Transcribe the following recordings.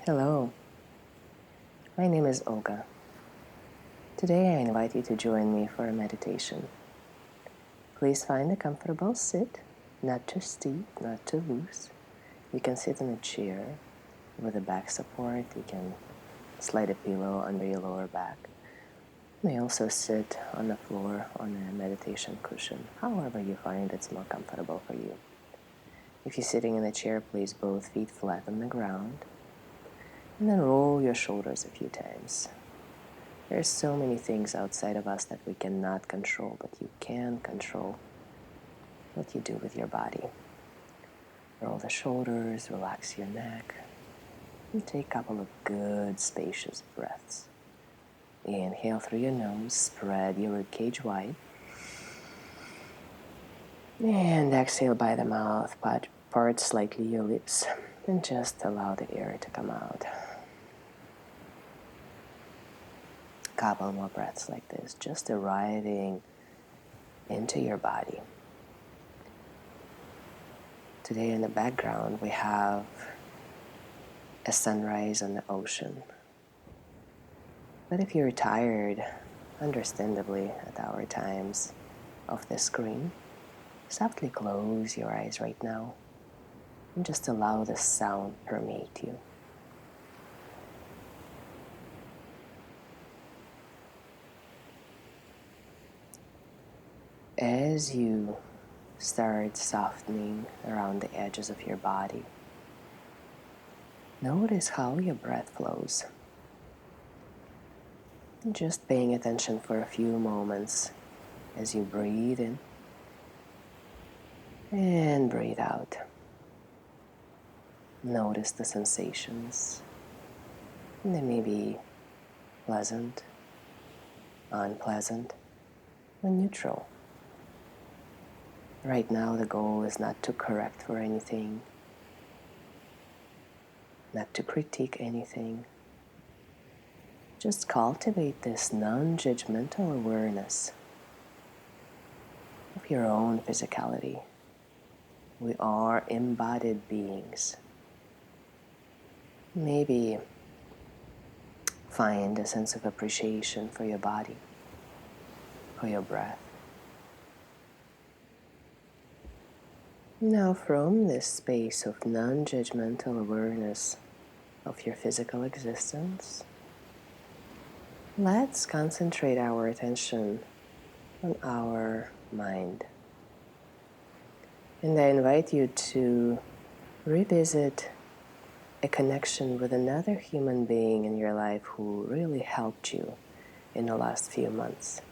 Hello, my name is Olga. Today I invite you to join me for a meditation. Please find a comfortable sit, not too steep, not too loose. You can sit in a chair with a back support. You can slide a pillow under your lower back. You may also sit on the floor on a meditation cushion, however you find it's more comfortable for you. If you're sitting in a chair, place both feet flat on the ground and then roll your shoulders a few times. There's so many things outside of us that we cannot control, but you can control what you do with your body. Roll the shoulders, relax your neck, and take a couple of good, spacious breaths. Inhale through your nose, spread your ribcage wide. And exhale by the mouth, part slightly your lips, and just allow the air to come out. Couple more breaths like this, just arriving into your body. Today in the background we have a sunrise on the ocean. But if you're tired, understandably at our times of the screen, softly close your eyes right now and just allow the sound permeate you. As you start softening around the edges of your body, notice how your breath flows. And just paying attention for a few moments as you breathe in and breathe out. Notice the sensations. And they may be pleasant, unpleasant, or neutral. Right now the goal is not to correct for anything, not to critique anything. Just cultivate this non-judgmental awareness of your own physicality. We are embodied beings. Maybe find a sense of appreciation for your body, for your breath. Now from this space of non-judgmental awareness of your physical existence, let's concentrate our attention on our mind. And I invite you to revisit a connection with another human being in your life who really helped you in the last few months,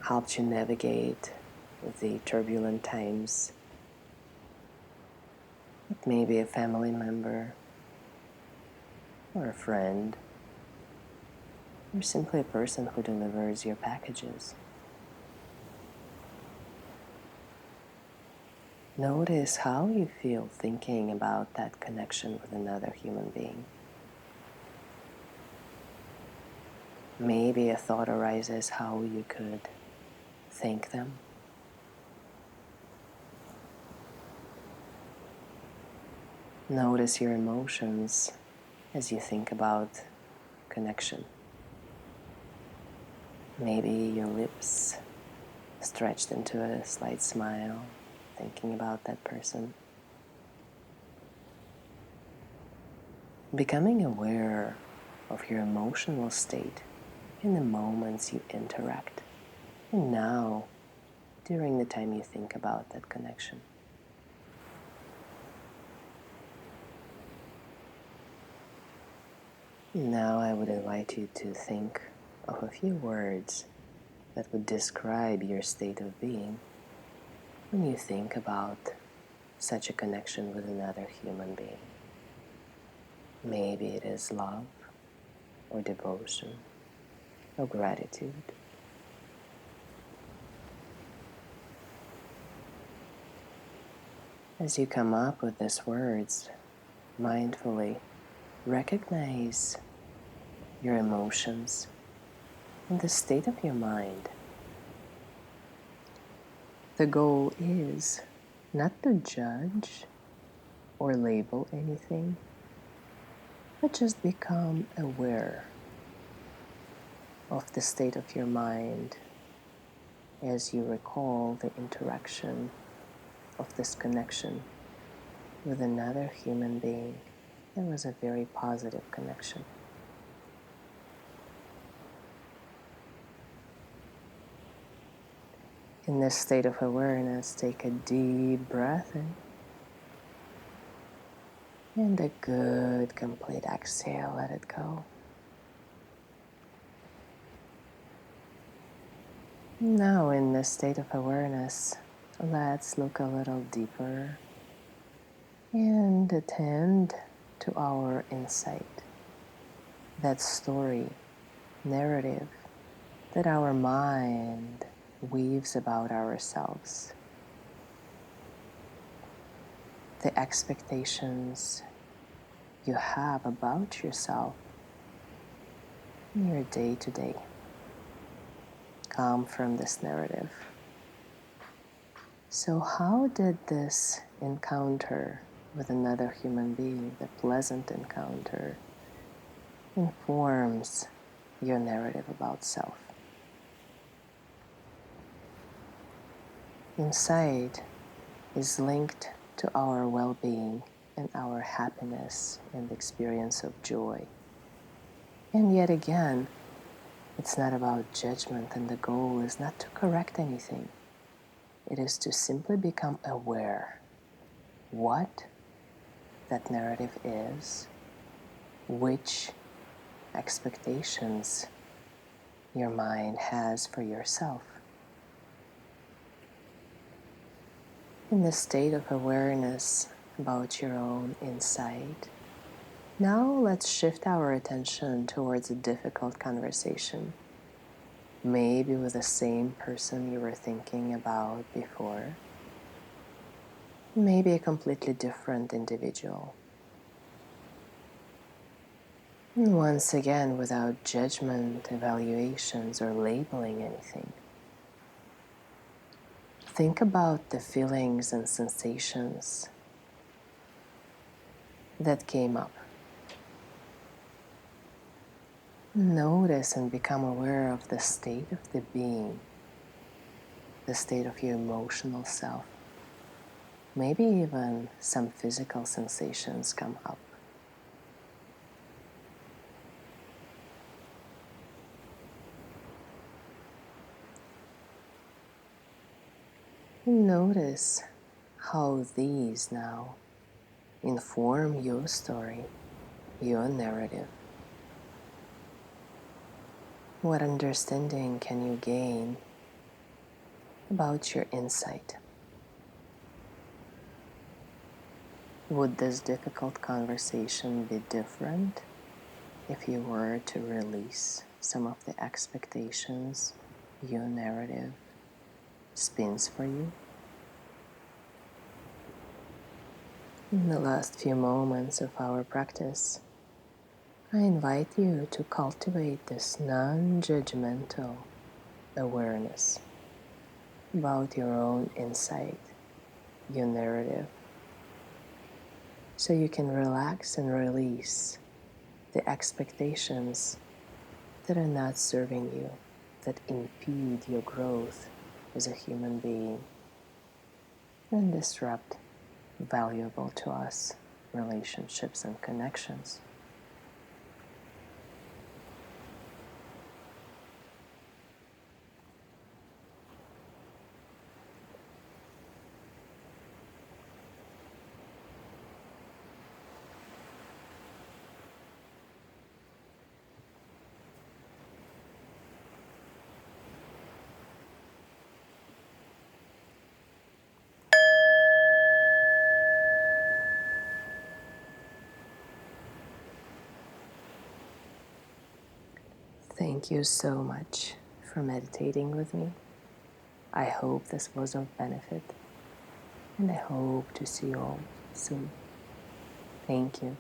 helped you navigate the turbulent times. It may be a family member, or a friend, or simply a person who delivers your packages. Notice how you feel thinking about that connection with another human being. Maybe a thought arises how you could thank them. Notice your emotions as you think about connection. Maybe your lips stretched into a slight smile, thinking about that person. Becoming aware of your emotional state in the moments you interact, and now during the time you think about that connection. Now I would invite you to think of a few words that would describe your state of being when you think about such a connection with another human being. Maybe it is love, or devotion, or gratitude. As you come up with these words, mindfully recognize your emotions and the state of your mind. The goal is not to judge or label anything, but just become aware of the state of your mind as you recall the interaction of this connection with another human being. That was a very positive connection. In this state of awareness, take a deep breath in and a good, complete exhale, let it go. Now, in this state of awareness, let's look a little deeper and attend to our insight, that story, narrative that our mind weaves about ourselves, the expectations you have about yourself in your day-to-day come from this narrative. So how did this encounter with another human being, the pleasant encounter, informs your narrative about self? Insight is linked to our well-being and our happiness and experience of joy. And yet again, it's not about judgment, and the goal is not to correct anything. It is to simply become aware what that narrative is, which expectations your mind has for yourself. In the state of awareness about your own insight, now let's shift our attention towards a difficult conversation, maybe with the same person you were thinking about before, maybe a completely different individual. And once again, without judgment, evaluations, or labeling anything, think about the feelings and sensations that came up. Notice and become aware of the state of the being, the state of your emotional self. Maybe even some physical sensations come up. Notice how these now inform your story, your narrative. What understanding can you gain about your insight? Would this difficult conversation be different if you were to release some of the expectations your narrative spins for you? In the last few moments of our practice, I invite you to cultivate this non-judgmental awareness about your own insight, your narrative, so you can relax and release the expectations that are not serving you, that impede your growth as a human being and disrupt valuable to us relationships and connections. Thank you so much for meditating with me. I hope this was of benefit, and I hope to see you all soon. Thank you.